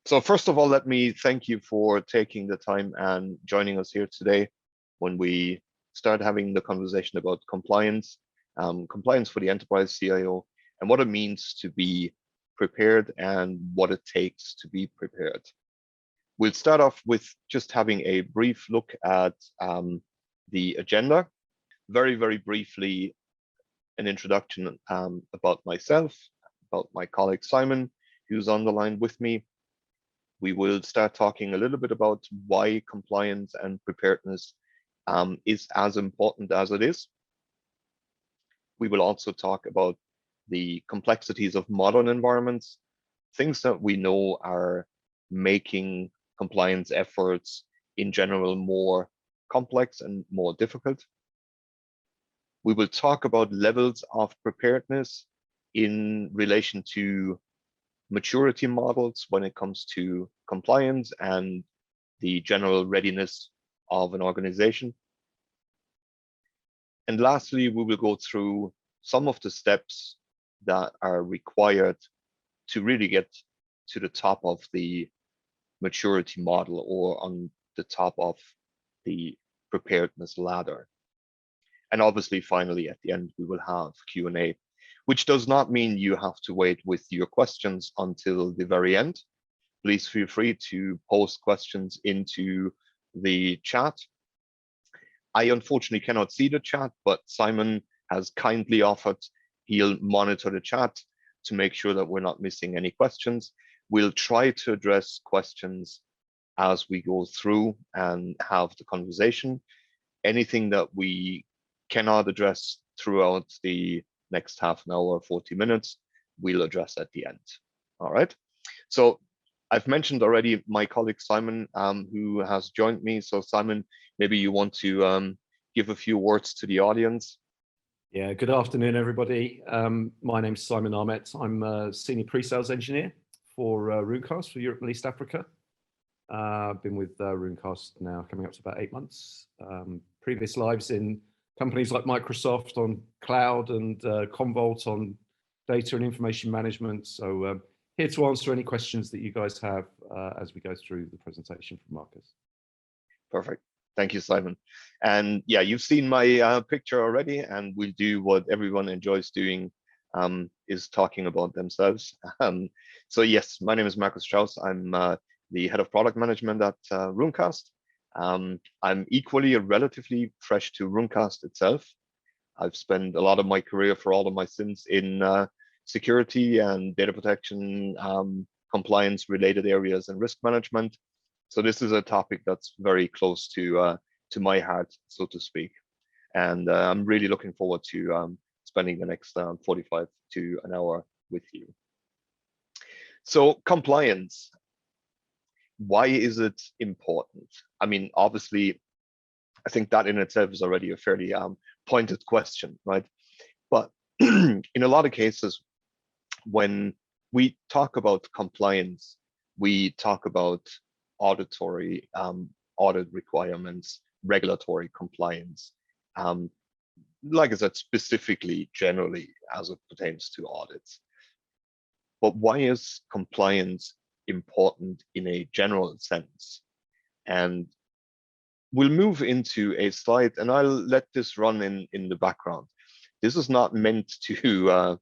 So first of all, let me thank you for taking the time and joining us here today when we start having the conversation about compliance, compliance for the enterprise CIO, and what it means to be prepared and what it takes to be prepared. We'll start off with just having a brief look at the agenda. Very, very briefly, an introduction about myself, about my colleague Simon, who's on the line with me. We will start talking a little bit about why compliance and preparedness is as important as it is. We will also talk about the complexities of modern environments, things that we know are making compliance efforts in general more complex and more difficult. We will talk about levels of preparedness in relation to maturity models when it comes to compliance and the general readiness of an organization. And lastly, we will go through some of the steps that are required to really get to the top of the maturity model or on the top of the preparedness ladder. And obviously, finally, at the end, we will have Q&A, which does not mean you have to wait with your questions until the very end. Please feel free to post questions into the chat. I unfortunately cannot see the chat, but Simon has kindly offered he'll monitor the chat to make sure that we're not missing any questions. We'll try to address questions as we go through and have the conversation. Anything that we cannot address throughout the next half an hour, 40 minutes, we'll address at the end. All right. So I've mentioned already my colleague Simon, who has joined me. So Simon, maybe you want to give a few words to the audience. Yeah, good afternoon, everybody. My name's Simon Armet. I'm a senior pre-sales engineer for Runecast for Europe and East Africa. I've been with Runecast now coming up to about 8 months. Previous lives in companies like Microsoft on cloud and Commvault on data and information management. So here to answer any questions that you guys have as we go through the presentation from Marcus. Perfect. Thank you, Simon. And yeah, you've seen my picture already, and we'll do what everyone enjoys doing, is talking about themselves. So yes, my name is Marcus Strauss. I'm the head of product management at Runecast. I'm equally relatively fresh to Runecast itself. I've spent a lot of my career for all of my sins in security and data protection, compliance related areas and risk management. So this is a topic that's very close to my heart, so to speak. And I'm really looking forward to spending the next 45 to an hour with you. So compliance. Why is it important? I mean, obviously, I think that in itself is already a fairly pointed question, right? But in a lot of cases, when we talk about compliance, we talk about auditory audit requirements, regulatory compliance, like I said, specifically, generally, as it pertains to audits. But why is compliance important in a general sense? And we'll move into a slide, and I'll let this run in the background. This is not meant to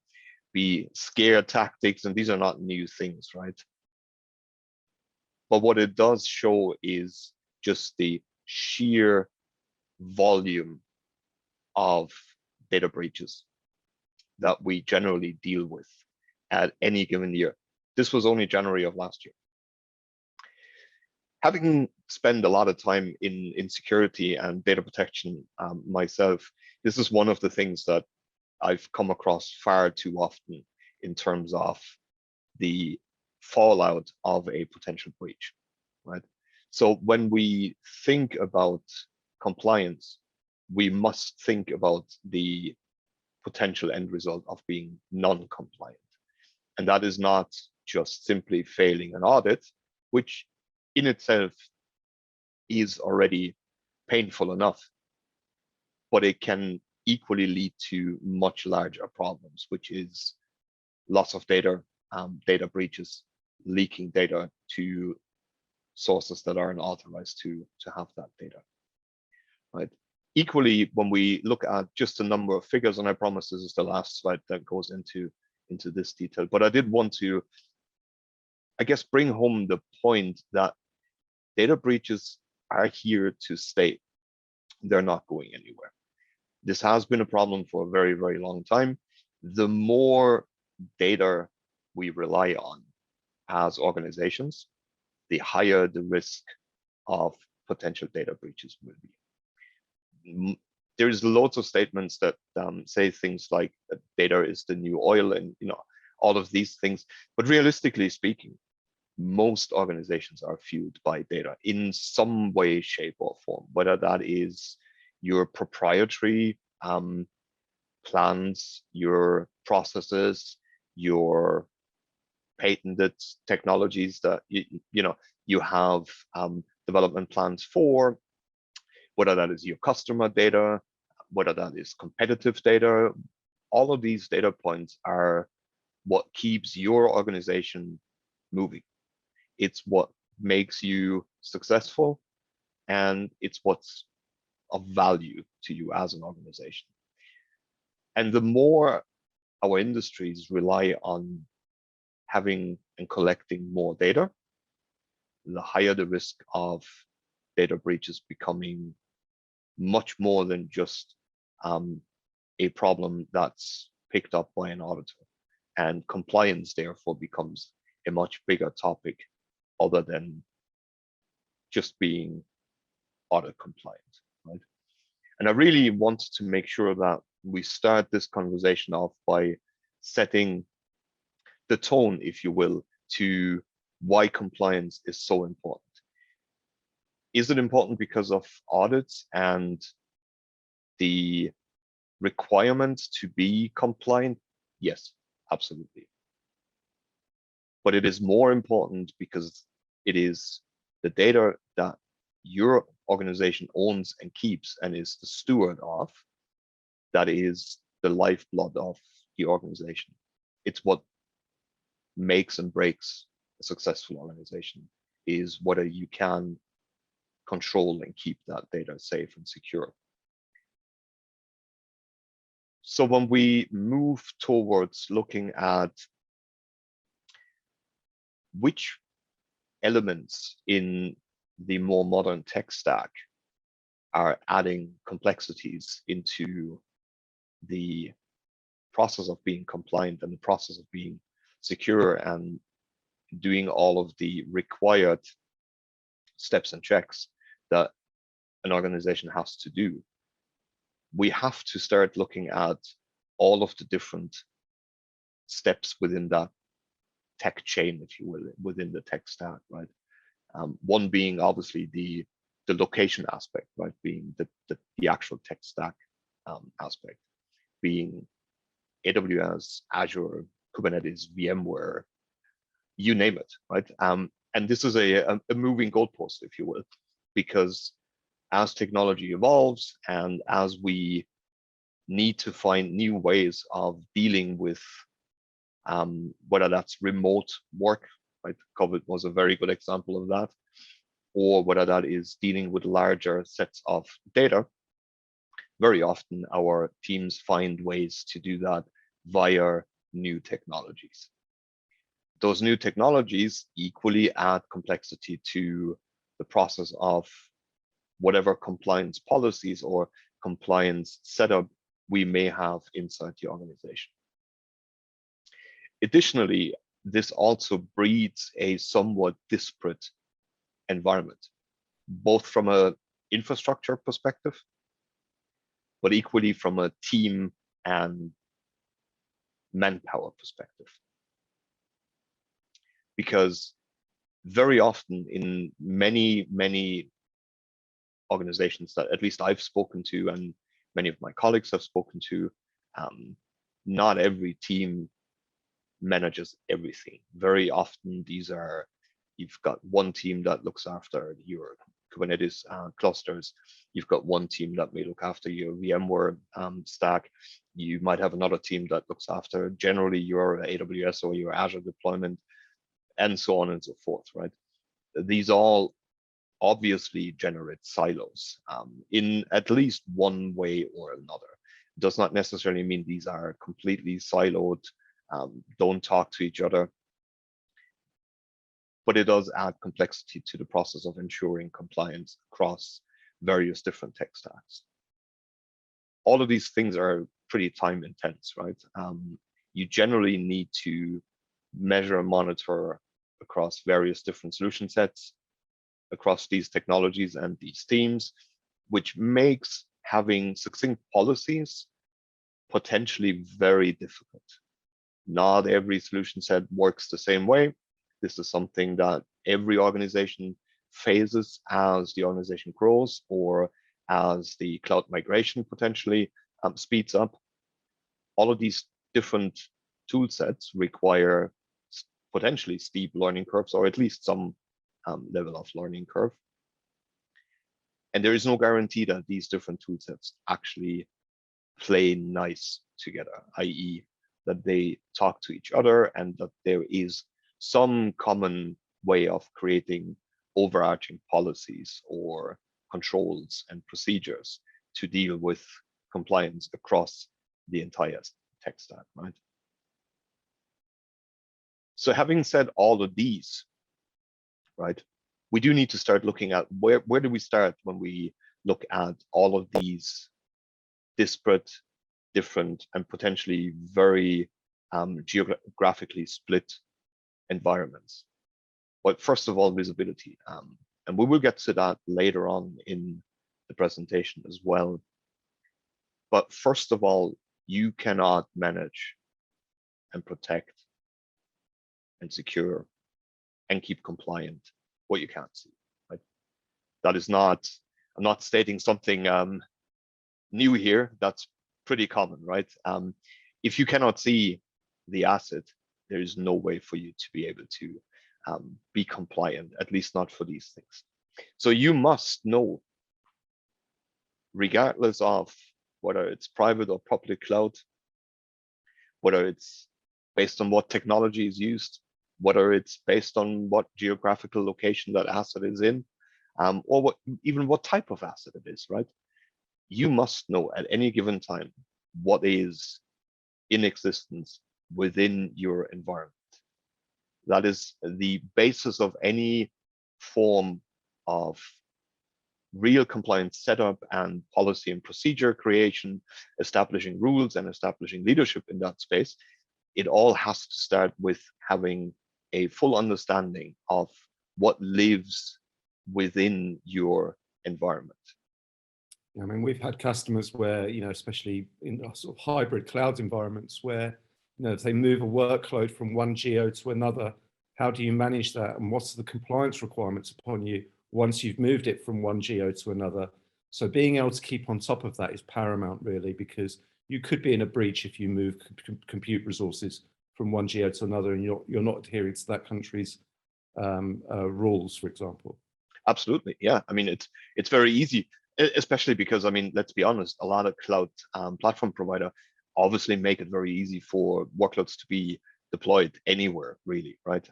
be scare tactics, and these are not new things, right? But what it does show is just the sheer volume of data breaches that we generally deal with at any given year. This was only January of last year. Having spent a lot of time in security and data protection myself, this is one of the things that I've come across far too often in terms of the fallout of a potential breach, right? So when we think about compliance, we must think about the potential end result of being non-compliant. And that is not just simply failing an audit, which in itself is already painful enough, but it can equally lead to much larger problems, which is loss of data, data breaches, leaking data to sources that aren't authorized to have that data, right? Equally, when we look at just the number of figures, and I promise this is the last slide that goes into this detail, but I did want to, I guess, bring home the point that data breaches are here to stay. They're not going anywhere. This has been a problem for a very, very long time. The more data we rely on as organizations, the higher the risk of potential data breaches will be. There's lots of statements that say things like that data is the new oil, and all of these things. But realistically speaking, most organizations are fueled by data in some way, shape, or form. Whether that is your proprietary plans, your processes, your patented technologies that you have development plans for, whether that is your customer data, whether that is competitive data. All of these data points are what keeps your organization moving. It's what makes you successful, and it's what's of value to you as an organization. And the more our industries rely on having and collecting more data, the higher the risk of data breaches becoming much more than just a problem that's picked up by an auditor. And compliance, therefore, becomes a much bigger topic other than just being audit compliant, right? And I really want to make sure that we start this conversation off by setting the tone, if you will, to why compliance is so important. Is it important because of audits and the requirement to be compliant? Yes, absolutely. But it is more important because it is the data that your organization owns and keeps and is the steward of that is the lifeblood of the organization. It's what makes and breaks a successful organization, is whether you can control and keep that data safe and secure. So when we move towards looking at which elements in the more modern tech stack are adding complexities into the process of being compliant and the process of being secure and doing all of the required steps and checks that an organization has to do, we have to start looking at all of the different steps within that tech chain, if you will, within the tech stack, right? One being obviously the location aspect, right? Being the actual tech stack aspect, being AWS, Azure, Kubernetes, VMware, you name it, right? And this is a moving goalpost, if you will, because as technology evolves and as we need to find new ways of dealing with whether that's remote work, right? COVID was a very good example of that, or whether that is dealing with larger sets of data. Very often our teams find ways to do that via new technologies. Those new technologies equally add complexity to the process of whatever compliance policies or compliance setup we may have inside the organization. Additionally, this also breeds a somewhat disparate environment, both from an infrastructure perspective, but equally from a team and manpower perspective. Because very often in many organizations that at least I've spoken to and many of my colleagues have spoken to, not every team manages everything. Very often you've got one team that looks after your Kubernetes clusters. You've got one team that may look after your VMware stack. You might have another team that looks after generally your AWS or your Azure deployment. and so on and so forth, right? These all obviously generate silos in at least one way or another. It does not necessarily mean these are completely siloed, don't talk to each other, but it does add complexity to the process of ensuring compliance across various different tech stacks. All of these things are pretty time intense, right? You generally need to measure and monitor across various different solution sets, across these technologies and these teams, which makes having succinct policies potentially very difficult. Not every solution set works the same way. This is something that every organization faces as the organization grows or as the cloud migration potentially speeds up. All of these different tool sets require potentially steep learning curves, or at least some level of learning curve. And there is no guarantee that these different tool sets actually play nice together, i.e. that they talk to each other and that there is some common way of creating overarching policies or controls and procedures to deal with compliance across the entire tech stack, right? So having said all of these, right, we do need to start looking at where do we start when we look at all of these disparate, different, and potentially very geographically split environments. Well, first of all, visibility. And we will get to that later on in the presentation as well. But first of all, you cannot manage and protect and secure and keep compliant what you can't see, right? That is not, I'm not stating something new here. That's pretty common, right? If you cannot see the asset, there is no way for you to be able to be compliant, at least not for these things. So you must know, regardless of whether it's private or public cloud, whether it's based on what technology is used, whether it's based on what geographical location that asset is in, or even what type of asset it is, right? You must know at any given time what is in existence within your environment. That is the basis of any form of real compliance setup and policy and procedure creation, establishing rules and establishing leadership in that space. It all has to start with having a full understanding of what lives within your environment. I mean, we've had customers where, especially in sort of hybrid cloud environments where, if they move a workload from one geo to another, how do you manage that? And what's the compliance requirements upon you once you've moved it from one geo to another? So being able to keep on top of that is paramount, really, because you could be in a breach if you move compute resources from one geo to another and you're not adhering to that country's rules, for example. Absolutely, yeah. I mean, it's very easy, especially because, I mean, let's be honest, a lot of cloud platform provider obviously make it very easy for workloads to be deployed anywhere, really, right?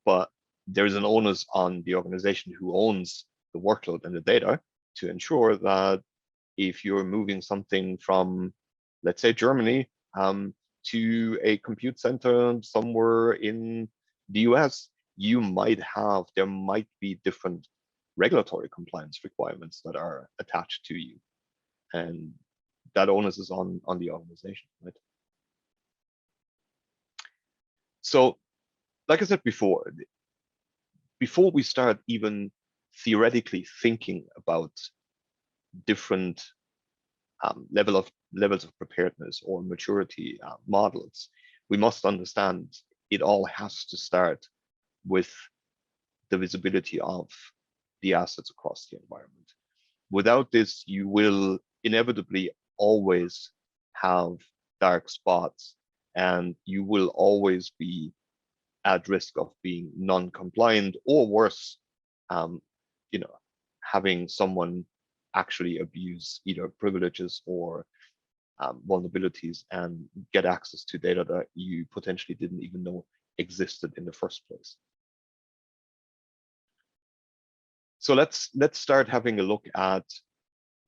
But there's an onus on the organization who owns the workload and the data to ensure that if you're moving something from, let's say, Germany to a compute center somewhere in the US, there might be different regulatory compliance requirements that are attached to you. And that onus is on the organization, right? So, like I said before we start even theoretically thinking about different levels of preparedness or maturity models, we must understand it all has to start with the visibility of the assets across the environment. Without this, you will inevitably always have dark spots, and you will always be at risk of being non-compliant, or worse, having someone actually abuse either privileges or vulnerabilities and get access to data that you potentially didn't even know existed in the first place. So let's start having a look at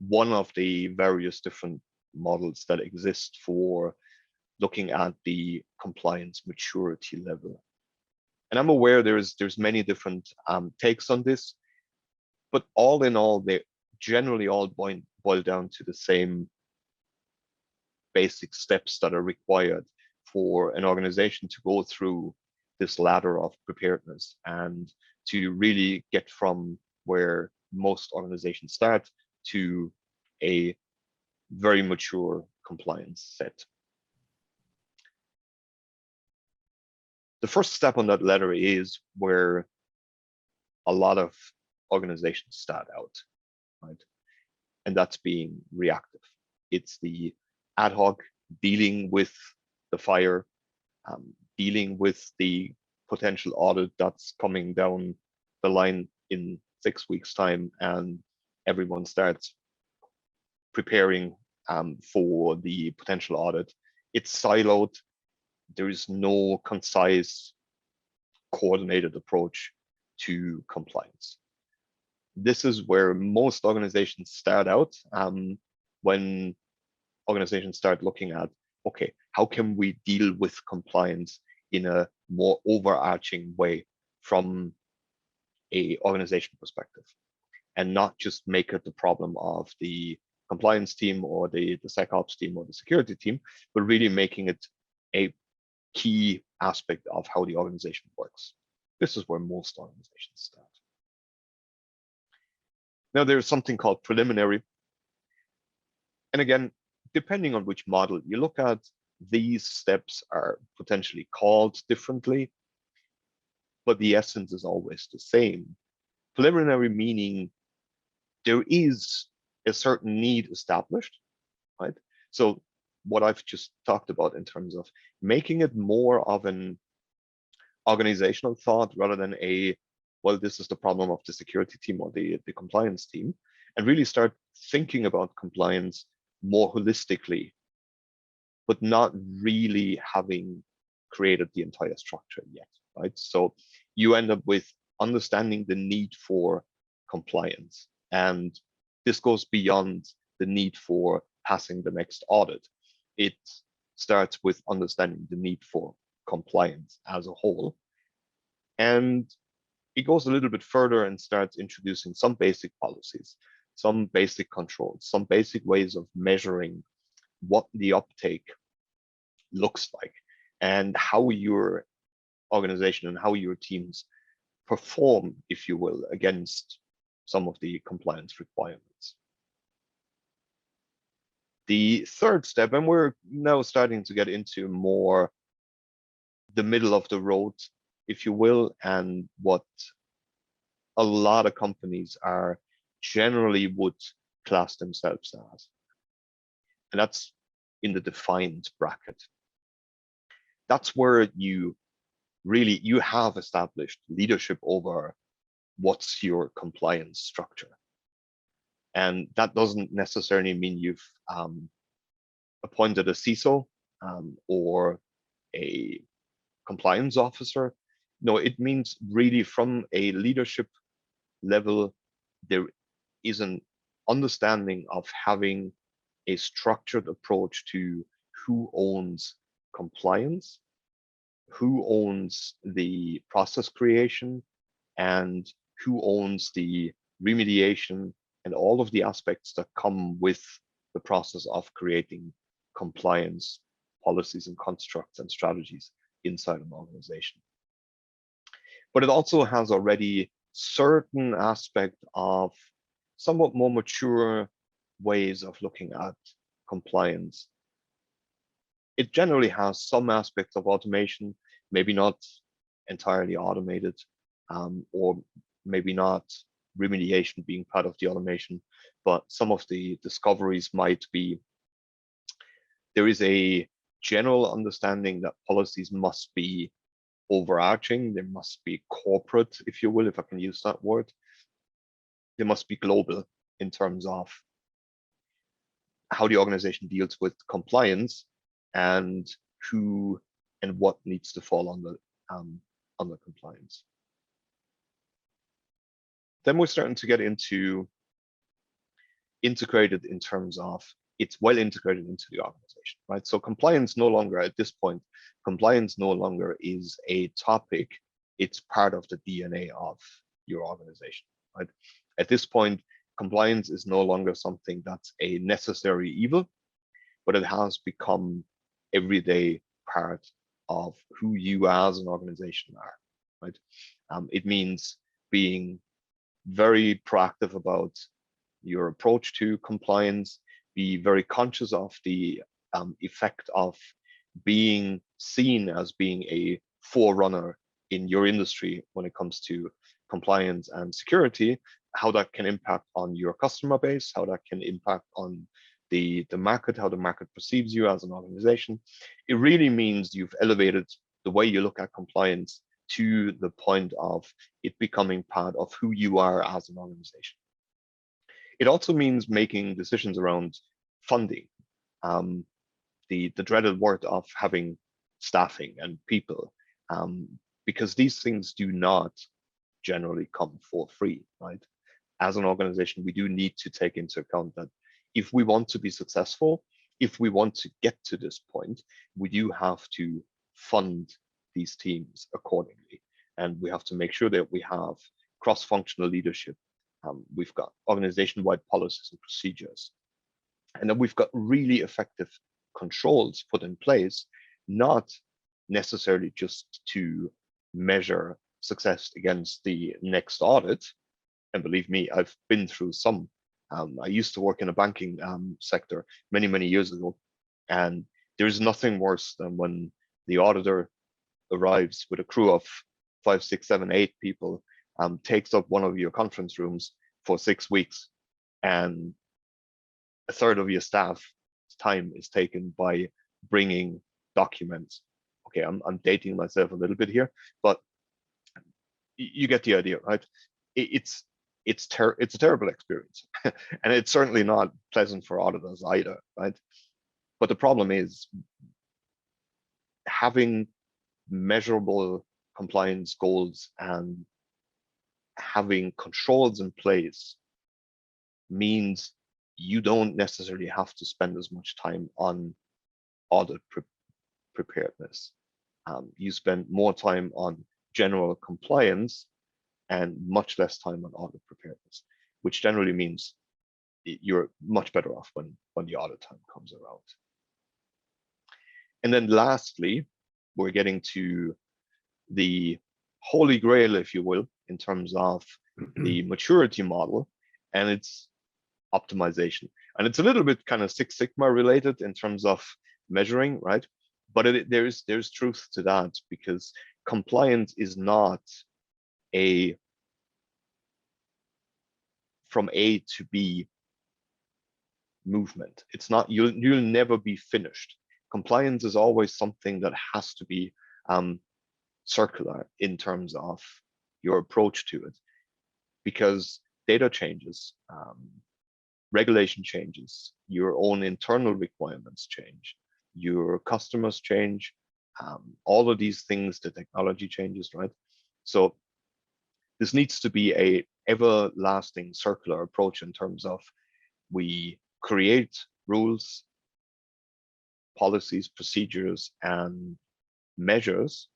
one of the various different models that exist for looking at the compliance maturity level. And I'm aware there's many different takes on this, but all in all, they generally all boil down to the same basic steps that are required for an organization to go through this ladder of preparedness and to really get from where most organizations start to a very mature compliance set. The first step on that ladder is where a lot of organizations start out, right? And that's being reactive. It's the ad hoc dealing with the fire, dealing with the potential audit that's coming down the line in 6 weeks' time, and everyone starts preparing for the potential audit. It's siloed. There is no concise, coordinated approach to compliance. This is where most organizations start out when organizations start looking at, okay, how can we deal with compliance in a more overarching way from a organization perspective, and not just make it the problem of the compliance team or the SecOps team or the security team, but really making it a key aspect of how the organization works. This is where most organizations start. Now there's something called preliminary. And again, depending on which model you look at, these steps are potentially called differently, but the essence is always the same. Preliminary meaning there is a certain need established, right? So what I've just talked about in terms of making it more of an organizational thought rather than a, well, this is the problem of the security team or the compliance team, and really start thinking about compliance more holistically, but not really having created the entire structure yet, right? So you end up with understanding the need for compliance. And this goes beyond the need for passing the next audit. It starts with understanding the need for compliance as a whole. And it goes a little bit further and starts introducing some basic policies, some basic controls, some basic ways of measuring what the uptake looks like and how your organization and how your teams perform, if you will, against some of the compliance requirements. The third step, and we're now starting to get into more the middle of the road, if you will, and what a lot of companies are generally would class themselves as. And that's in the defined bracket. That's where you have established leadership over what's your compliance structure. And that doesn't necessarily mean you've appointed a CISO or a compliance officer. No, it means really from a leadership level, there is an understanding of having a structured approach to who owns compliance, who owns the process creation, and who owns the remediation and all of the aspects that come with the process of creating compliance policies and constructs and strategies inside an organization. But it also has already certain aspect of somewhat more mature ways of looking at compliance. It generally has some aspects of automation, maybe not entirely automated, or maybe not remediation being part of the automation, but some of the discoveries might be, there is a general understanding that policies must be overarching, they must be corporate, if you will, if I can use that word. They must be global in terms of how the organization deals with compliance and who and what needs to fall under compliance. Then we're starting to get into integrated in terms of it's well integrated into the organization, right? So compliance no longer, at this point, compliance no longer is a topic, it's part of the DNA of your organization, right? At this point, compliance is no longer something that's a necessary evil, but it has become everyday part of who you as an organization are, right? It means being very proactive about your approach to compliance, be very conscious of the effect of being seen as being a forerunner in your industry when it comes to compliance and security, how that can impact on your customer base, how that can impact on the market, how the market perceives you as an organization. It really means you've elevated the way you look at compliance to the point of it becoming part of who you are as an organization. It also means making decisions around funding, the dreaded word of having staffing and people, because these things do not generally come for free, right? As an organization, we do need to take into account that if we want to be successful, if we want to get to this point, we do have to fund these teams accordingly. And we have to make sure that we have cross-functional leadership. We've got organization-wide policies and procedures. And then we've got really effective controls put in place, not necessarily just to measure success against the next audit. And believe me, I've been through some. I used to work in a banking sector many, many years ago. And there's nothing worse than when the auditor arrives with a crew of 5, 6, 7, 8 people, takes up one of your conference rooms for 6 weeks, and a third of your staff's time is taken by bringing documents. Okay, I'm dating myself a little bit here, but you get the idea, right? It's a terrible experience, and it's certainly not pleasant for auditors either, right? But the problem is having measurable compliance goals and having controls in place means you don't necessarily have to spend as much time on audit preparedness. You spend more time on general compliance and much less time on audit preparedness, which generally means you're much better off when the audit time comes around. And then lastly, we're getting to the holy grail, if you will, in terms of the maturity model, and it's optimization. And it's a little bit kind of Six Sigma related in terms of measuring, right? But there's truth to that, because compliance is not a from A to B movement. It's not, you'll never be finished. Compliance is always something that has to be circular in terms of your approach to it, because data changes, regulation changes, your own internal requirements change, your customers change, all of these things, the technology changes, right? So this needs to be a everlasting circular approach in terms of we create rules, policies, procedures, and measures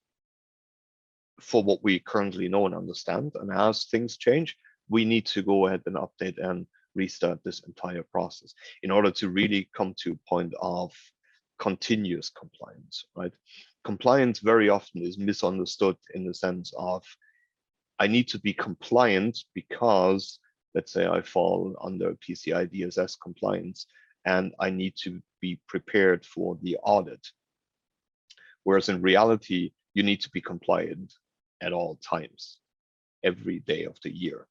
for what we currently know and understand. And as things change, we need to go ahead and update and restart this entire process in order to really come to a point of continuous compliance, right? Compliance very often is misunderstood in the sense of, I need to be compliant because, let's say I fall under PCI DSS compliance and I need to be prepared for the audit. Whereas in reality, you need to be compliant at all times, every day of the year.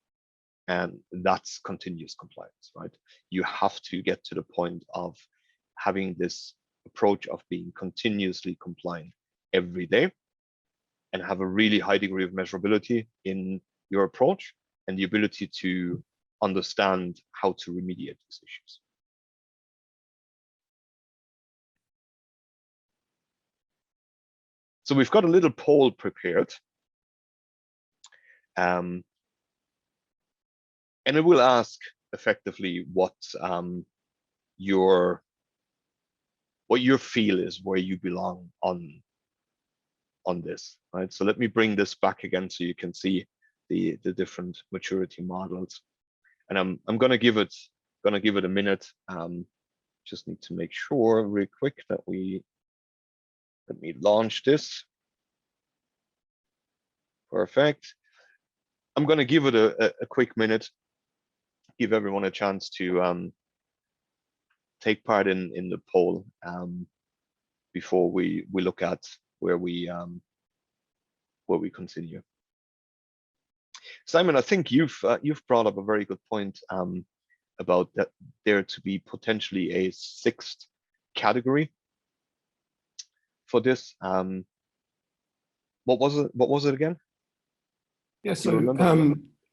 And that's continuous compliance, right? You have to get to the point of having this approach of being continuously compliant every day and have a really high degree of measurability in your approach and the ability to understand how to remediate these issues. So we've got a little poll prepared. And it will ask effectively what your feel is, where you belong on this, right? So let me bring this back again so you can see the different maturity models. And I'm gonna give it a minute. Just need to make sure real quick that let me launch this. Perfect. I'm gonna give it a quick minute, give everyone a chance to take part in the poll before we look at where we continue. Simon, I think you've brought up a very good point about that there to be potentially a sixth category for this. What was it again? Yeah, so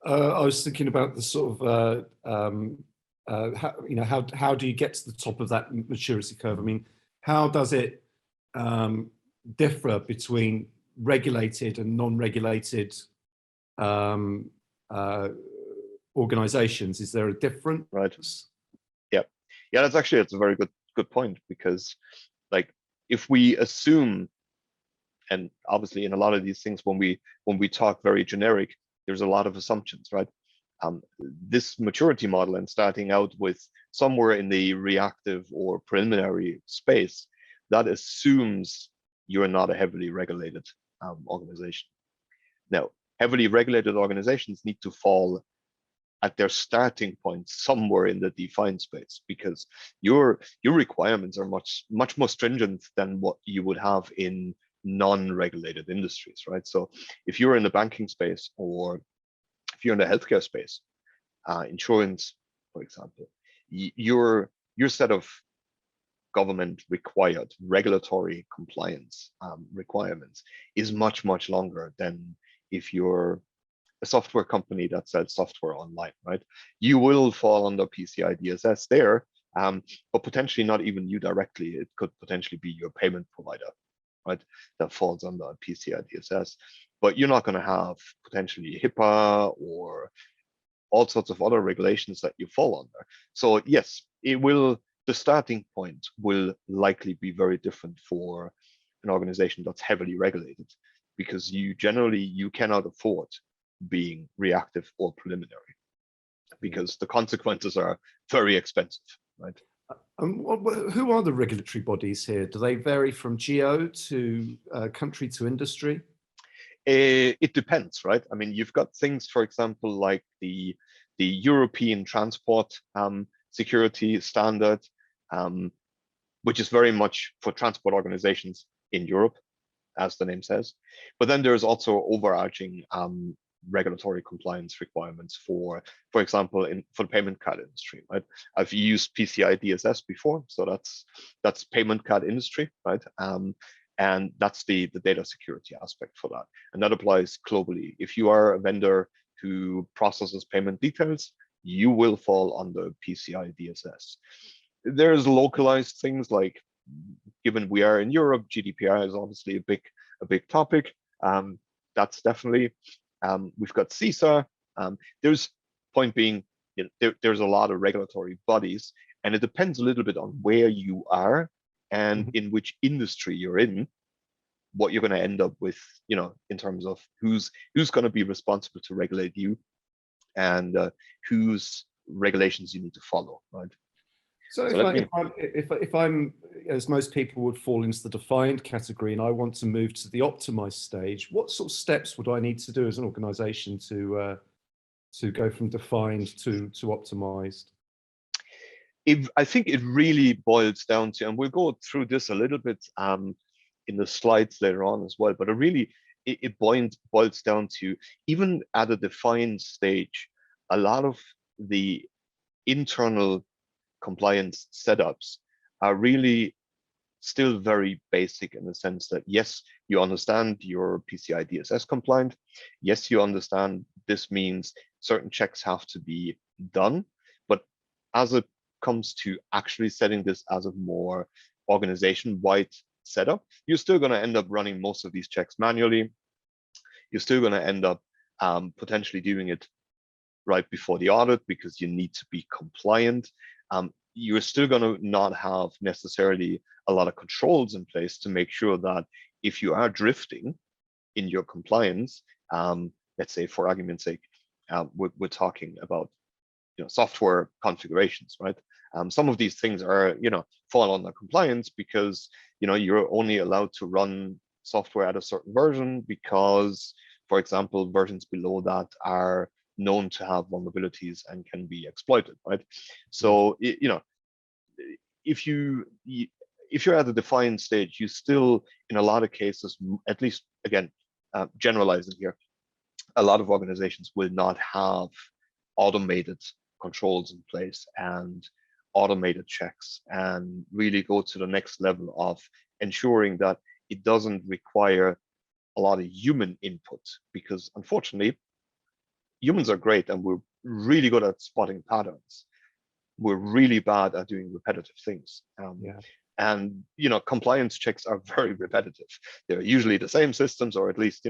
I was thinking about the sort of how do you get to the top of that maturity curve? I mean, how does it differ between regulated and non-regulated organizations? Is there a difference? Right. Yeah, that's a very good point, because like if we assume, and obviously in a lot of these things when we talk very generic, there's a lot of assumptions, right? This maturity model and starting out with somewhere in the reactive or preliminary space, that assumes you're not a heavily regulated organization. Now, heavily regulated organizations need to fall at their starting point somewhere in the defined space, because your requirements are much more stringent than what you would have in non-regulated industries, right? So if you're in the banking space, or if you're in the healthcare space, insurance, for example, your set of government required regulatory compliance requirements is much longer than if you're a software company that sells software online, right? You will fall under PCI DSS there, but potentially not even you directly. It could potentially be your payment provider, right, that falls under PCI DSS. But you're not going to have potentially HIPAA or all sorts of other regulations that you fall under. So yes, the starting point will likely be very different for an organization that's heavily regulated, because you cannot afford being reactive or preliminary, because the consequences are very expensive, right? Who are the regulatory bodies here? Do they vary from geo to country to industry? It depends, right? I mean, you've got things, for example, like the European Transport Security Standard, which is very much for transport organizations in Europe, as the name says. But then there's also overarching regulatory compliance requirements for example, for the payment card industry, right? I've used PCI DSS before, so that's payment card industry, right? And that's the data security aspect for that, and that applies globally. If you are a vendor who processes payment details, you will fall under PCI DSS. There's localized things like, given we are in Europe, GDPR is obviously a big topic. That's definitely. We've got CISO. There's point being, there's a lot of regulatory bodies, and it depends a little bit on where you are and in which industry you're in, what you're going to end up with, in terms of who's going to be responsible to regulate you, and whose regulations you need to follow, right? So if I'm, as most people would fall into the defined category, and I want to move to the optimized stage, what sort of steps would I need to do as an organization to go from defined to optimized? I think it really boils down to, and we'll go through this a little bit in the slides later on as well, but it boils down to, even at a defined stage, a lot of the internal compliance setups are really still very basic, in the sense that, yes, you understand you're PCI DSS compliant. Yes, you understand this means certain checks have to be done. But as it comes to actually setting this as a more organization-wide setup, you're still going to end up running most of these checks manually. You're still going to end up potentially doing it right before the audit because you need to be compliant. You're still going to not have necessarily a lot of controls in place to make sure that if you are drifting in your compliance, let's say for argument's sake, we're talking about software configurations, right? Some of these things are fall under compliance because you're only allowed to run software at a certain version because, for example, versions below that are known to have vulnerabilities and can be exploited, right? So if you're at the defined stage, you still, in a lot of cases, at least again, generalizing here, a lot of organizations will not have automated controls in place and automated checks and really go to the next level of ensuring that it doesn't require a lot of human input, because unfortunately, humans are great and we're really good at spotting patterns. We're really bad at doing repetitive things. And compliance checks are very repetitive. They're usually the same systems, or at least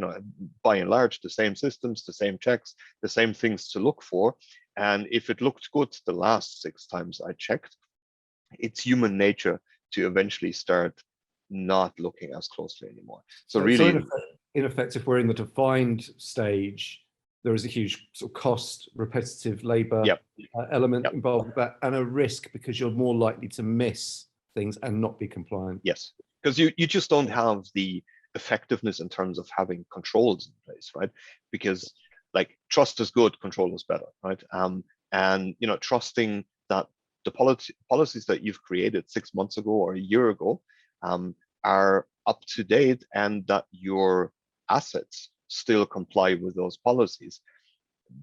by and large the same systems, the same checks, the same things to look for. And if it looked good the last 6 times I checked, it's human nature to eventually start not looking as closely anymore. So really, so in effect, if we're in the defined stage, there is a huge sort of cost, repetitive labor element involved with that, and a risk because you're more likely to miss things and not be compliant. Yes, because you just don't have the effectiveness in terms of having controls in place, right? Because like trust is good, control is better, right? And trusting that the policies that you've created 6 months ago or a year ago are up to date and that your assets still comply with those policies.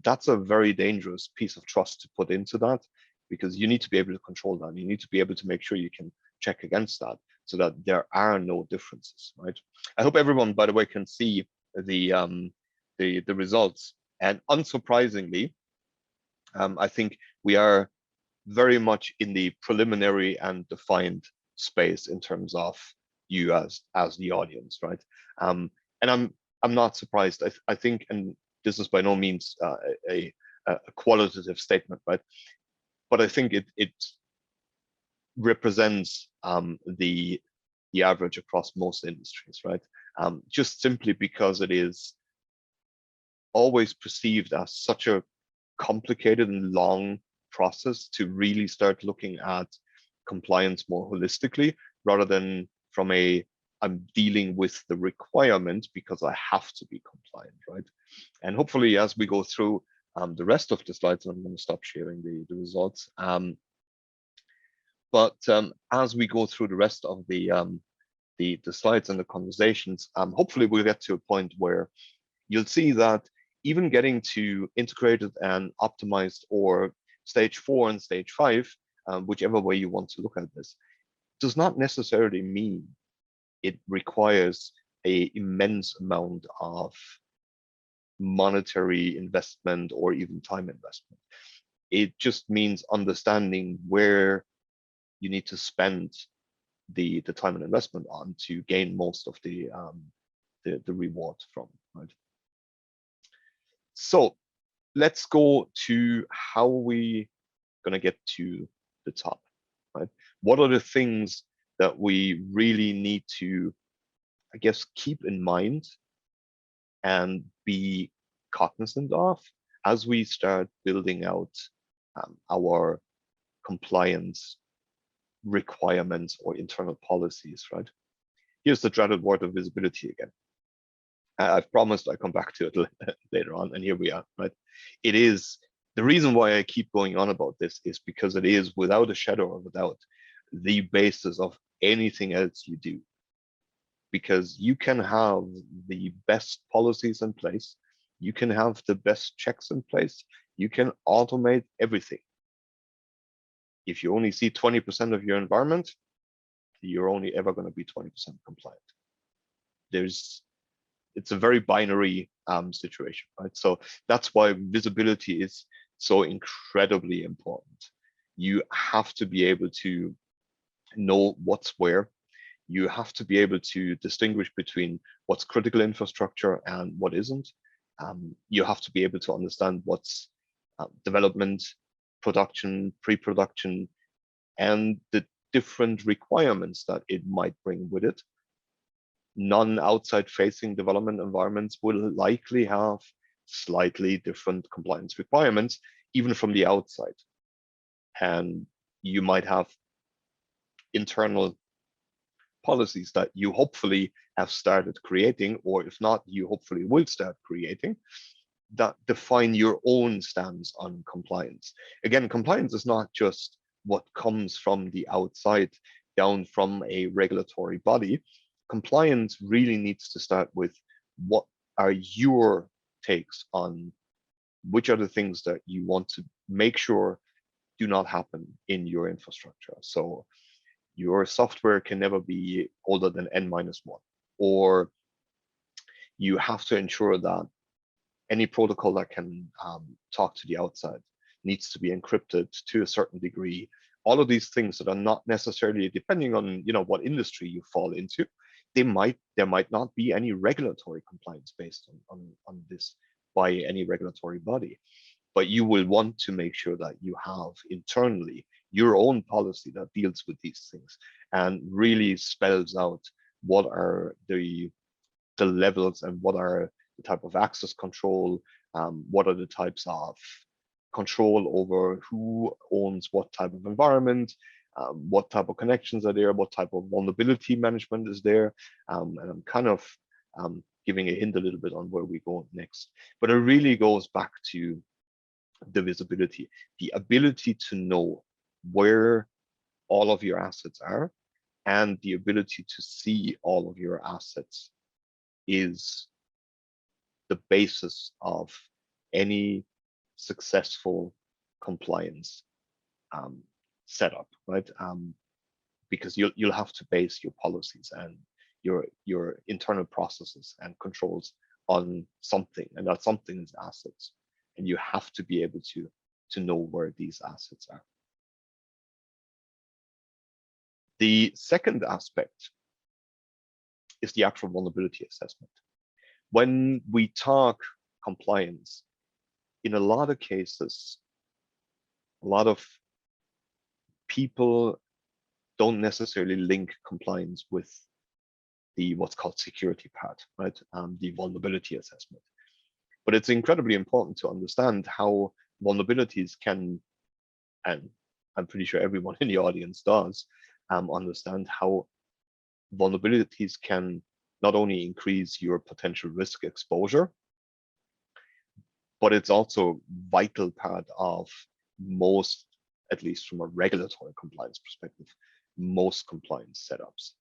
That's a very dangerous piece of trust to put into that, because you need to be able to control that. You need to be able to make sure you can check against that so that there are no differences, right? I hope everyone, by the way, can see the results. And unsurprisingly, I think we are very much in the preliminary and defined space in terms of you as the audience, right? And I'm not surprised. I think, and this is by no means a qualitative statement, right? But I think it represents the average across most industries, right? Just simply because it is always perceived as such a complicated and long process to really start looking at compliance more holistically, rather than from I'm dealing with the requirement because I have to be compliant, right? And hopefully, as we go through the rest of the slides, and I'm going to stop sharing the results. But as we go through the rest of the slides and the conversations, hopefully we'll get to a point where you'll see that even getting to integrated and optimized, or stage 4 and stage 5, whichever way you want to look at this, does not necessarily mean it requires an immense amount of monetary investment or even time investment. It just means understanding where you need to spend the time and investment on to gain most of the reward from, right? So let's go to how we gonna get to the top, right? What are the things that we really need to, I guess, keep in mind and be cognizant of as we start building out our compliance requirements or internal policies, right? Here's the dreaded word of visibility again. I've promised I come back to it later on, and here we are, right? It is, the reason why I keep going on about this is because it is, without a shadow of a doubt, the basis of anything else you do. Because you can have the best policies in place, you can have the best checks in place, you can automate everything. If you only see 20% of your environment, you're only ever going to be 20% compliant. It's a very binary situation, right? So that's why visibility is so incredibly important. You have to be able to know what's where. You have to be able to distinguish between what's critical infrastructure and what isn't. You have to be able to understand what's development, production, pre-production, and the different requirements that it might bring with it. Non-outside facing development environments will likely have slightly different compliance requirements, even from the outside. And you might have internal policies that you hopefully have started creating, or if not, you hopefully will start creating, that define your own stance on compliance. Again, compliance is not just what comes from the outside down from a regulatory body. Compliance really needs to start with what are your takes on which are the things that you want to make sure do not happen in your infrastructure. So your software can never be older than n-1, or you have to ensure that any protocol that can talk to the outside needs to be encrypted to a certain degree. All of these things that are not necessarily, depending on what industry you fall into, there might not be any regulatory compliance based on this by any regulatory body. But you will want to make sure that you have internally your own policy that deals with these things and really spells out what are the levels and what are the type of access control, what are the types of control over who owns what type of environment, what type of connections are there, what type of vulnerability management is there. And I'm kind of giving a hint a little bit on where we go next. But it really goes back to the visibility, the ability to know where all of your assets are, and the ability to see all of your assets is the basis of any successful compliance setup, right? Because you'll have to base your policies and your internal processes and controls on something, and that something is assets, and you have to be able to know where these assets are. The second aspect is the actual vulnerability assessment. When we talk compliance, in a lot of cases, a lot of people don't necessarily link compliance with the what's called security part, right? The vulnerability assessment. But it's incredibly important to understand how vulnerabilities can, and I'm pretty sure everyone in the audience does, understand how vulnerabilities can not only increase your potential risk exposure, but it's also a vital part of most, at least from a regulatory compliance perspective, most compliance setups,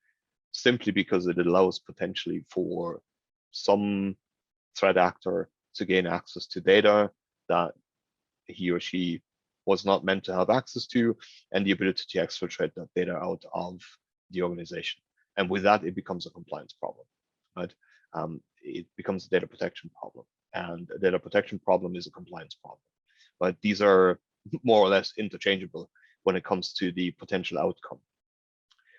simply because it allows potentially for some threat actor to gain access to data that he or she was not meant to have access to, and the ability to exfiltrate that data out of the organization. And with that, it becomes a compliance problem, right? It becomes a data protection problem, and a data protection problem is a compliance problem. But these are more or less interchangeable when it comes to the potential outcome.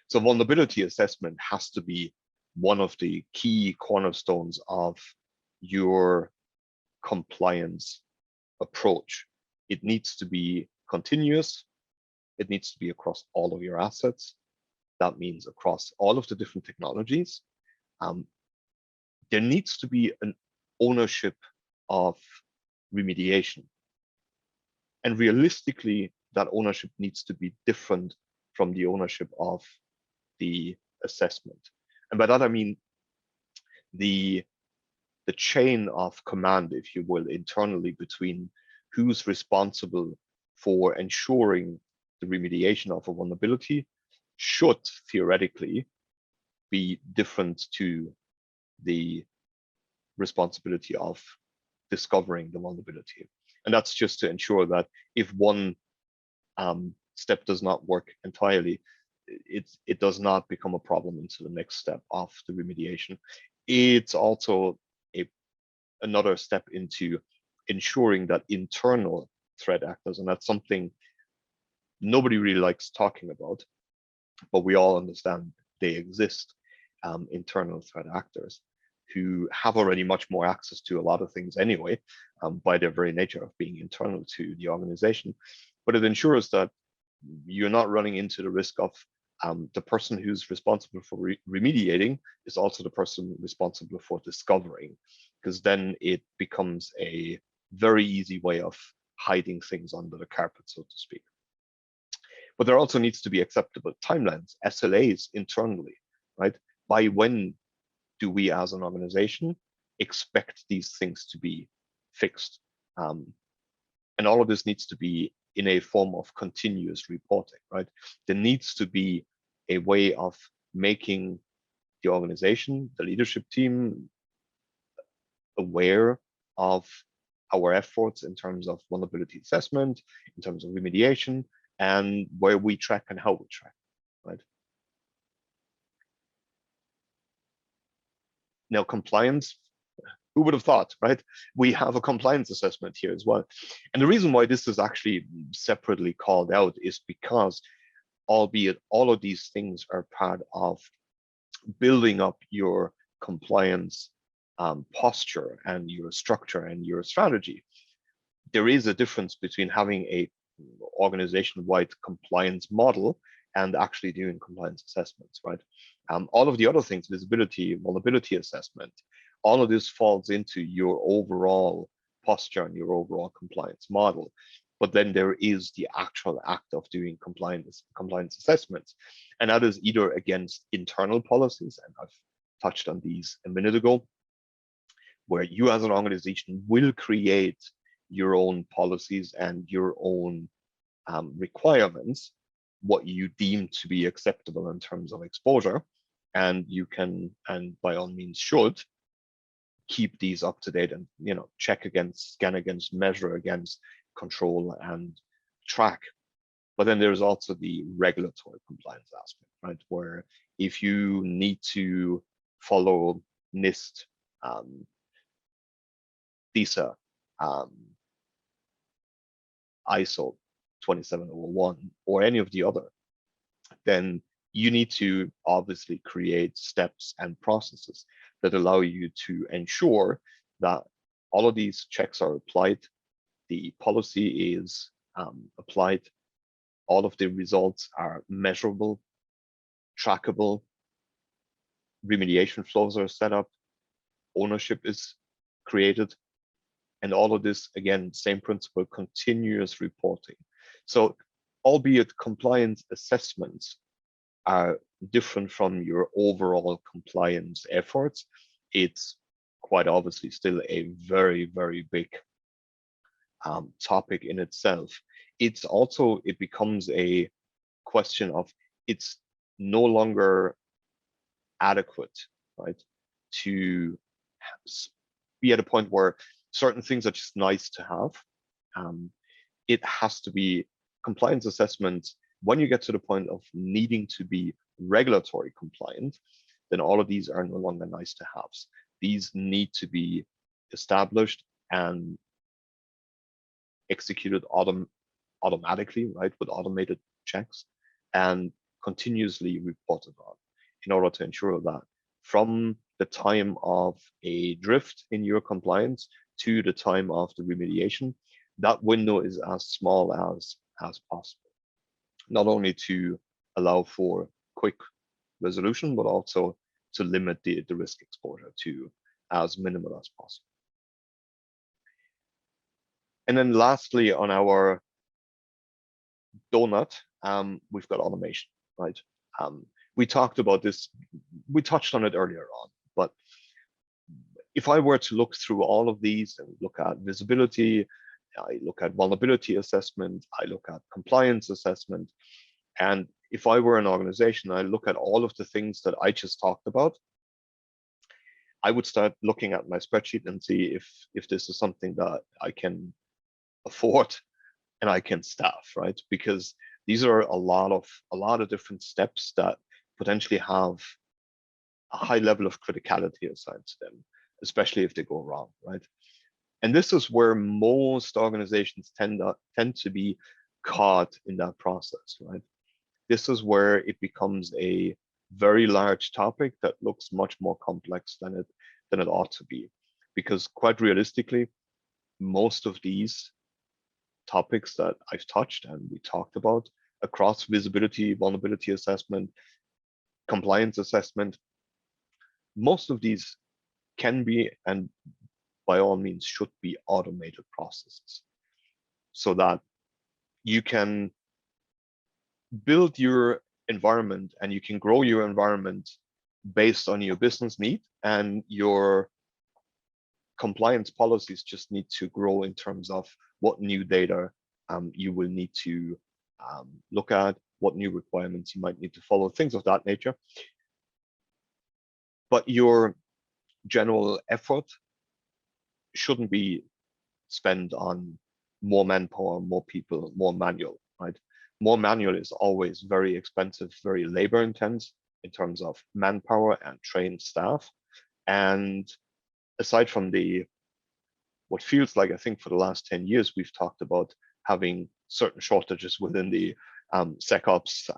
So vulnerability assessment has to be one of the key cornerstones of your compliance approach. It needs to be continuous. It needs to be across all of your assets. That means across all of the different technologies. There needs to be an ownership of remediation. And realistically, that ownership needs to be different from the ownership of the assessment. And by that, I mean the chain of command, if you will, internally between who's responsible for ensuring the remediation of a vulnerability should theoretically be different to the responsibility of discovering the vulnerability. And that's just to ensure that if one step does not work entirely, it does not become a problem into the next step of the remediation. It's also another step into ensuring that internal threat actors, and that's something nobody really likes talking about, but we all understand they exist, internal threat actors who have already much more access to a lot of things anyway, by their very nature of being internal to the organization. But it ensures that you're not running into the risk of the person who's responsible for remediating is also the person responsible for discovering, because then it becomes a very easy way of hiding things under the carpet, so to speak. But there also needs to be acceptable timelines, SLAs internally, right? By when do we as an organization expect these things to be fixed? And all of this needs to be in a form of continuous reporting, right? There needs to be a way of making the organization, the leadership team, aware of our efforts in terms of vulnerability assessment, in terms of remediation, and where we track and how we track, right? Now, compliance, who would have thought, right? We have a compliance assessment here as well. And the reason why this is actually separately called out is because, albeit all of these things are part of building up your compliance posture and your structure and your strategy, there is a difference between having a organization-wide compliance model and actually doing compliance assessments, right? All of the other things, visibility, vulnerability assessment, all of this falls into your overall posture and your overall compliance model. But then there is the actual act of doing compliance assessments. And that is either against internal policies, and I've touched on these a minute ago, where you as an organization will create your own policies and your own requirements, what you deem to be acceptable in terms of exposure. And you can, and by all means should, keep these up to date and check against, scan against, measure against, control and track. But then there's also the regulatory compliance aspect, right? Where if you need to follow NIST, CISA, ISO 27001, or any of the other, then you need to obviously create steps and processes that allow you to ensure that all of these checks are applied, the policy is applied, all of the results are measurable, trackable, remediation flows are set up, ownership is created, and all of this, again, same principle, continuous reporting. So albeit compliance assessments are different from your overall compliance efforts, it's quite obviously still a very, very big topic in itself. It's also, it becomes a question of, it's no longer adequate, right, to be at a point where certain things are just nice to have. It has to be compliance assessments. When you get to the point of needing to be regulatory compliant, then all of these are no longer nice to haves. These need to be established and executed automatically, right, with automated checks, and continuously reported on, in order to ensure that from the time of a drift in your compliance to the time of the remediation, that window is as small as possible. Not only to allow for quick resolution, but also to limit the risk exposure to as minimal as possible. And then lastly, on our donut, we've got automation, right? We talked about this, we touched on it earlier on, but if I were to look through all of these and look at visibility, I look at vulnerability assessment, I look at compliance assessment, and if I were an organization, I look at all of the things that I just talked about, I would start looking at my spreadsheet and see if this is something that I can afford and I can staff, right? Because these are a lot of different steps that potentially have a high level of criticality assigned to them, especially if they go wrong, right? And this is where most organizations tend to be caught in that process, right? This is where it becomes a very large topic that looks much more complex than it ought to be, because quite realistically, most of these topics that I've touched and we talked about across visibility, vulnerability assessment, compliance assessment, most of these can be, and by all means should be, automated processes, so that you can build your environment and you can grow your environment based on your business need, and your compliance policies just need to grow in terms of what new data you will need to look at, what new requirements you might need to follow, things of that nature. But your general effort shouldn't be spent on more manpower, more people, more manual, right? More manual is always very expensive, very labor intense in terms of manpower and trained staff. And aside from what feels like, I think for the last 10 years, we've talked about having certain shortages within the SecOps,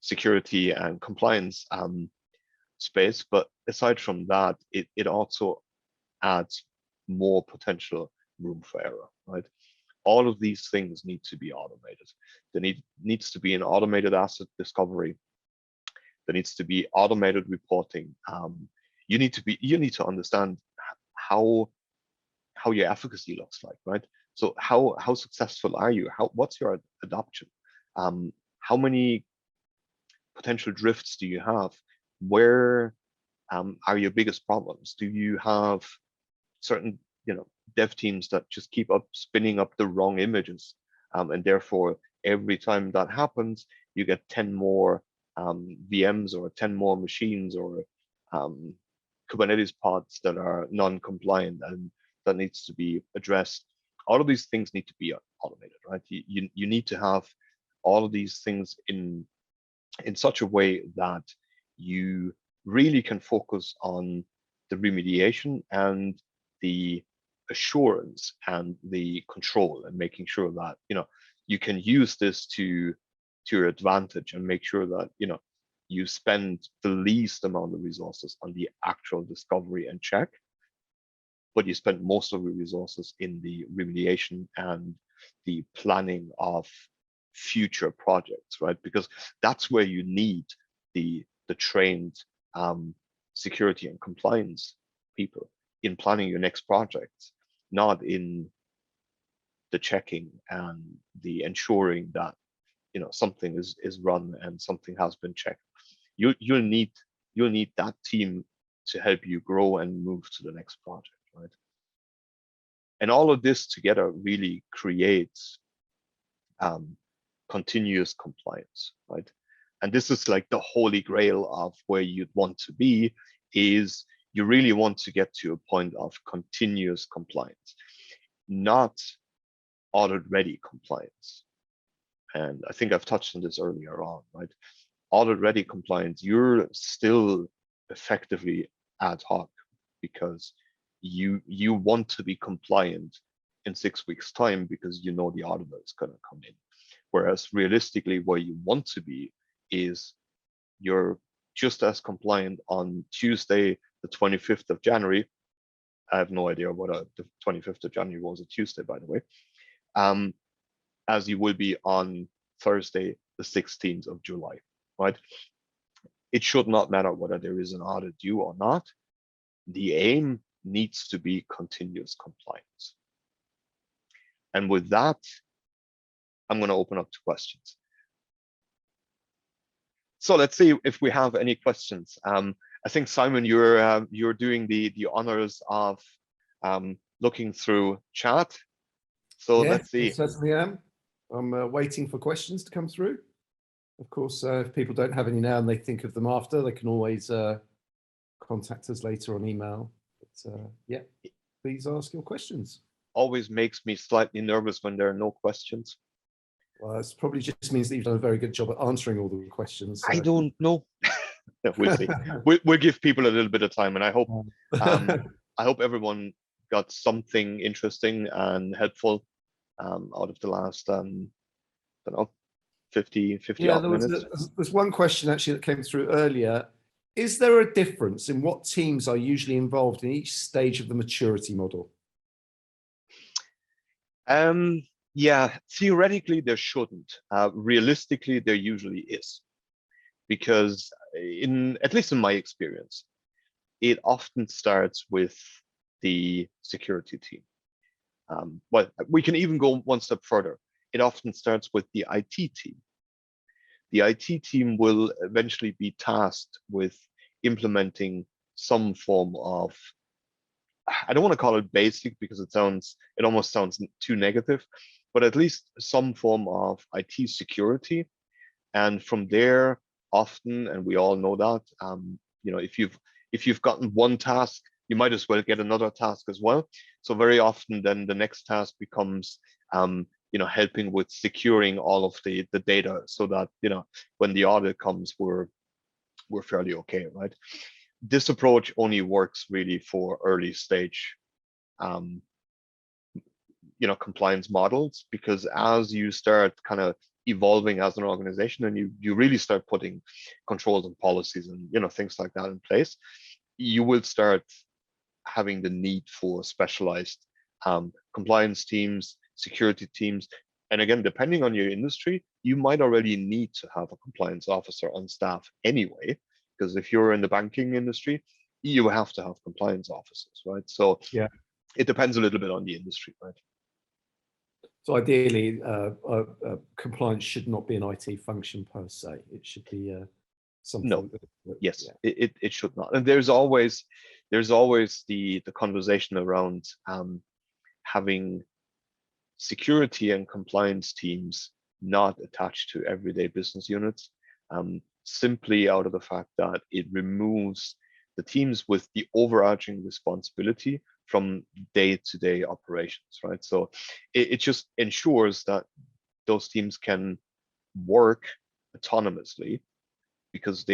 security and compliance space. But aside from that, it also adds more potential room for error, right? All of these things need to be automated. There needs to be an automated asset discovery. There needs to be automated reporting. You need to understand how your efficacy looks like, right? So how successful are you? What's your adoption? How many potential drifts do you have? Where are your biggest problems? Do you have certain dev teams that just keep spinning up the wrong images, and therefore every time that happens, you get 10 more VMs or 10 more machines or Kubernetes pods that are non-compliant, and that needs to be addressed. All of these things need to be automated, right? You need to have all of these things in such a way that you really can focus on the remediation and the assurance and the control, and making sure that you can use this to your advantage, and make sure that you spend the least amount of resources on the actual discovery and check, but you spend most of your resources in the remediation and the planning of future projects, right? Because that's where you need the trained security and compliance people in planning your next project, not in the checking and the ensuring that something is run and something has been checked. You'll need that team to help you grow and move to the next project, right? And all of this together really creates continuous compliance, right? And this is like the holy grail of where you'd want to be, is you really want to get to a point of continuous compliance, not audit ready compliance. And I think I've touched on this earlier on, right? Audit ready compliance, you're still effectively ad hoc, because you want to be compliant in 6 weeks time because the auditor is going to come in. Whereas realistically, where you want to be is you're just as compliant on Tuesday, the 25th of January. I have no idea what the 25th of January was, a Tuesday, by the way, as you will be on Thursday, the 16th of July, right? It should not matter whether there is an audit due or not. The aim needs to be continuous compliance. And with that, I'm going to open up to questions. So let's see if we have any questions. I think, Simon, you're doing the honors of looking through chat. So yeah, let's see. I certainly am. I'm waiting for questions to come through. Of course, if people don't have any now and they think of them after, they can always contact us later on email. But yeah, please ask your questions. Always makes me slightly nervous when there are no questions. Well, it probably just means that you've done a very good job at answering all the questions. So. I don't know. We'll see. We'll give people a little bit of time, and I hope everyone got something interesting and helpful out of the last I don't know, 50 Yeah, odd minutes. there's one question actually that came through earlier. Is there a difference in what teams are usually involved in each stage of the maturity model? Yeah, theoretically there shouldn't. Realistically, there usually is, because at least in my experience, it often starts with the security team. Well, we can even go one step further. It often starts with the IT team. The IT team will eventually be tasked with implementing some form of, I don't want to call it basic because it almost sounds too negative, but at least some form of IT security. And from there, often, and we all know that, if you've gotten one task, you might as well get another task as well. So very often, then the next task becomes, helping with securing all of the data, so that when the audit comes, we're fairly okay, right? This approach only works really for early stage, compliance models, because as you start kind of evolving as an organization and you really start putting controls and policies and things like that in place, you will start having the need for specialized compliance teams, security teams. And again, depending on your industry, you might already need to have a compliance officer on staff anyway, because if you're in the banking industry, you have to have compliance officers, right? So yeah, it depends a little bit on the industry, right? So ideally, compliance should not be an IT function per se. It should be something. No. That, Yes, yeah. it should not. And there's always the conversation around having security and compliance teams not attached to everyday business units, simply out of the fact that it removes the teams with the overarching responsibility from day-to-day operations, right? So it just ensures that those teams can work autonomously, because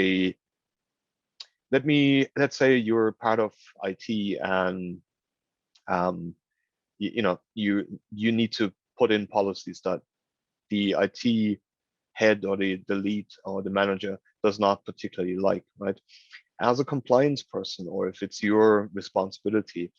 let's say you're part of IT and you need to put in policies that the IT head or the lead or the manager does not particularly like, right? As a compliance person, or if it's your responsibility,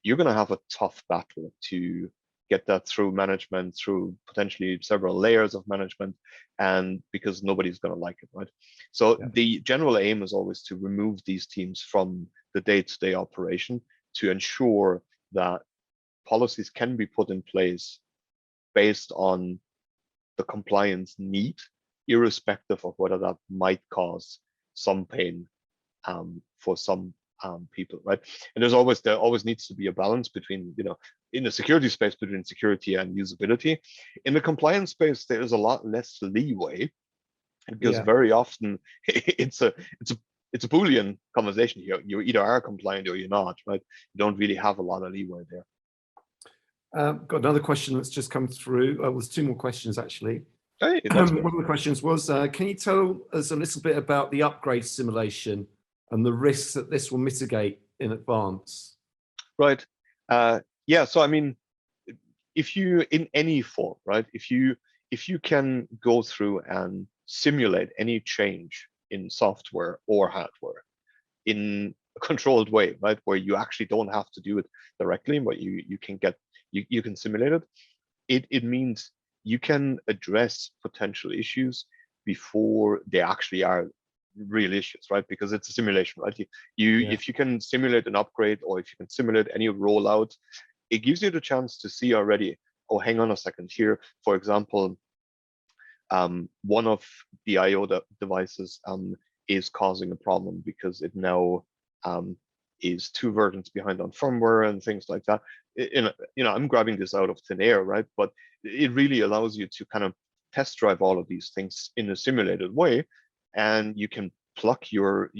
you're going to have a tough battle to get that through management, through potentially several layers of management, and because nobody's going to like it, right? So Yeah. the general aim is always to remove these teams from the day-to-day operation, to ensure that policies can be put in place based on the compliance need, irrespective of whether that might cause some pain for some people, right? And there always needs to be a balance between, in the security space, between security and usability. In the compliance space, there is a lot less leeway, because very often it's a Boolean conversation here. You either are compliant or you're not, right? You don't really have a lot of leeway there. Got another question that's just come through. There's two more questions actually. Hey, one of the questions was, can you tell us a little bit about the upgrade simulation and the risks that this will mitigate in advance? Right. Yeah. So I mean, if you, in any form, right, if you can go through and simulate any change in software or hardware in a controlled way, right, where you actually don't have to do it directly, but you can simulate it, it means you can address potential issues before they actually are real issues, right? Because it's a simulation, right? If you can simulate an upgrade, or if you can simulate any rollout, it gives you the chance to see already, oh, hang on a second here. For example, one of the IO devices is causing a problem because it now is 2 versions behind on firmware and things like that. I'm grabbing this out of thin air, right? But it really allows you to kind of test drive all of these things in a simulated way, and you can pluck your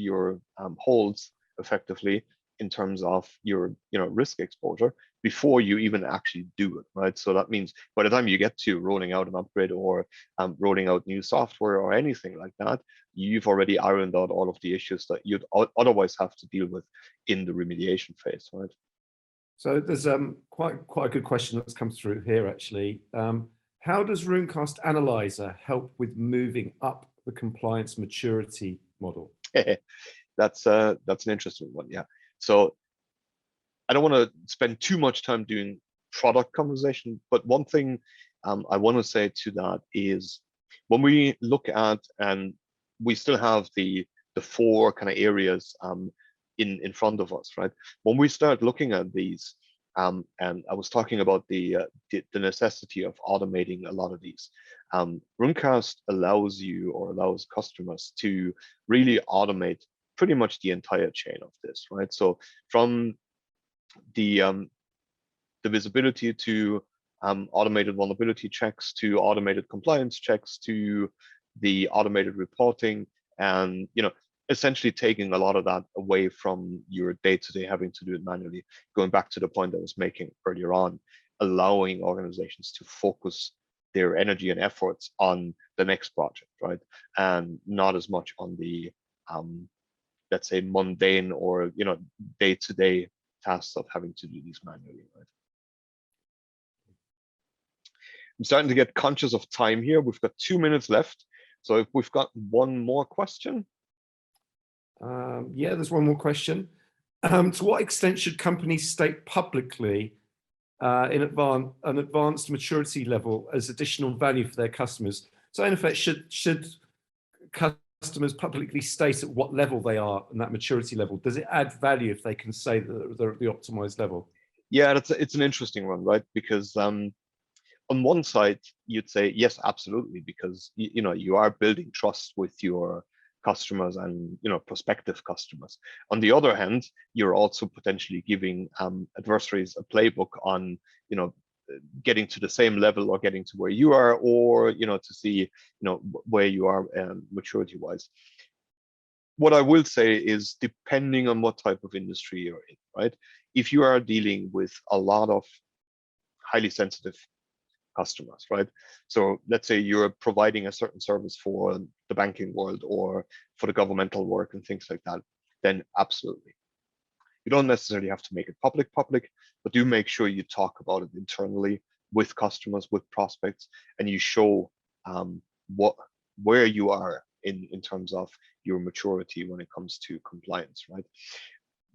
holes effectively in terms of your risk exposure before you even actually do it, right? So that means by the time you get to rolling out an upgrade, or rolling out new software or anything like that, you've already ironed out all of the issues that you'd otherwise have to deal with in the remediation phase, right? So there's quite a good question that's come through here actually. How does Runecast Analyzer help with moving up the compliance maturity model? That's an interesting one. Yeah. So I don't want to spend too much time doing product conversation, but one thing I want to say to that is when we look at, and we still have the four kind of areas in front of us, right? When we start looking at these, and I was talking about the necessity of automating a lot of these. Runecast allows you, or allows customers to really automate pretty much the entire chain of this, right? So from the visibility to automated vulnerability checks, to automated compliance checks, to the automated reporting, and essentially taking a lot of that away from your day-to-day having to do it manually. Going back to the point I was making earlier on, allowing organizations to focus their energy and efforts on the next project, right? And not as much on the let's say mundane or day-to-day tasks of having to do these manually, right? I'm starting to get conscious of time here. We've got 2 minutes left. So if we've got one more question. Yeah, there's one more question. To what extent should companies state publicly an advanced maturity level as additional value for their customers? So in effect, should customers publicly state at what level they are in that maturity level? Does it add value if they can say that they're at the optimized level? Yeah, it's an interesting one, right? Because on one side, you'd say yes, absolutely, because you are building trust with your customers and prospective customers. On the other hand, you're also potentially giving adversaries a playbook on getting to the same level or getting to where you are, or to see where you are maturity wise. What I will say is, depending on what type of industry you're in, right? If you are dealing with a lot of highly sensitive customers, right? So let's say you're providing a certain service for the banking world or for the governmental work and things like that, then absolutely. You don't necessarily have to make it public, but do make sure you talk about it internally with customers, with prospects, and you show where you are in terms of your maturity when it comes to compliance, right?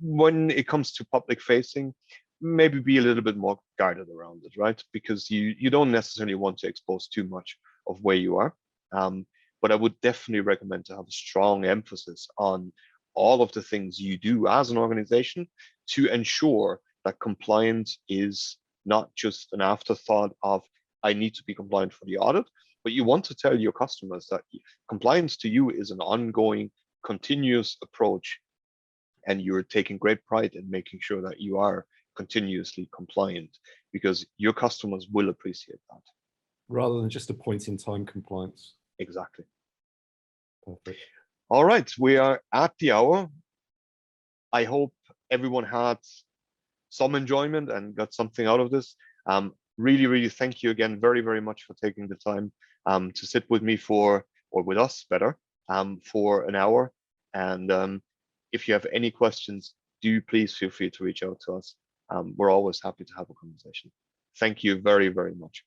When it comes to public facing, maybe be a little bit more guarded around it, right? Because you don't necessarily want to expose too much of where you are. But I would definitely recommend to have a strong emphasis on all of the things you do as an organization to ensure that compliance is not just an afterthought of, I need to be compliant for the audit, but you want to tell your customers that compliance to you is an ongoing, continuous approach, and you're taking great pride in making sure that you are continuously compliant, because your customers will appreciate that. Rather than just a point in time compliance. Exactly. Perfect. All right, we are at the hour. I hope everyone had some enjoyment and got something out of this. Really, really thank you again very, very much for taking the time to sit with me or with us better, for an hour. And if you have any questions, do please feel free to reach out to us. We're always happy to have a conversation. Thank you very, very much.